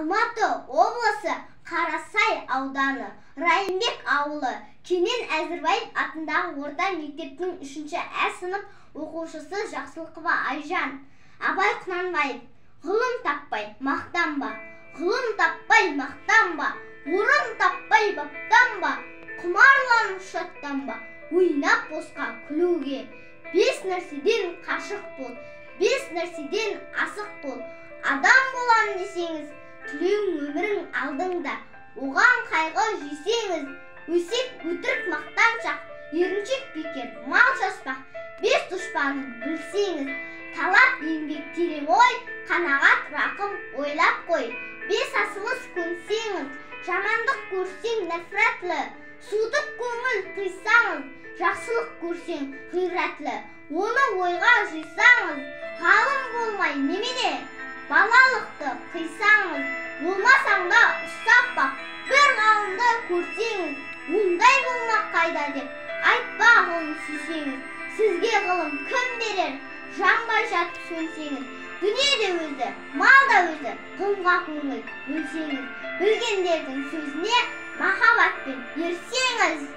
Алматы облысы Қарасай ауданы Райымбек ауылы Кенен Әзірбаев атындағы орта мектептің 3-ші А сынып оқушысы Жақсылықова Айжан. Абай Құнанбаев: ғылым таппай мақтанба, ғылым таппай мақтанба, орын таппай баптанба, құмарланып шаттанба, ойнап босқа күлуге. 5 нәрседен қашық бол, 5 нәрседен асық бол. Адам болам десеңіз, тілеуің өмірің алдыңда. Оған қайғы жесеңіз, өсек өтірік мақтаншақ, еріншек бекер мал шашпақ. 5 дұшпанын білсеңіз, талап еңбек терең ой, қанағат рақым ойлап қой. 5 асылыс көнсеңіз, жамандық көрсең нәфратлы, суытып көңіл тыйсаңыз, жақсылық көрсең ғиратлы. Оны ойға жисаңыз, ғалым болмай немене, балалықты қисаңыз. Болмасаң да ұстап бақ, бір ғалымды көрсеңіз, ондай болмақ қайда деп айтпа ғылым сүйсеңіз. Сізге ғылым кім берер, жанбай жатып сөнсеңіз. Дүние де өзі, мал да өзі, ғылымға көңіл бөлсеңіз. Білгендердің сөзіне махаббатпен ерсеңіз.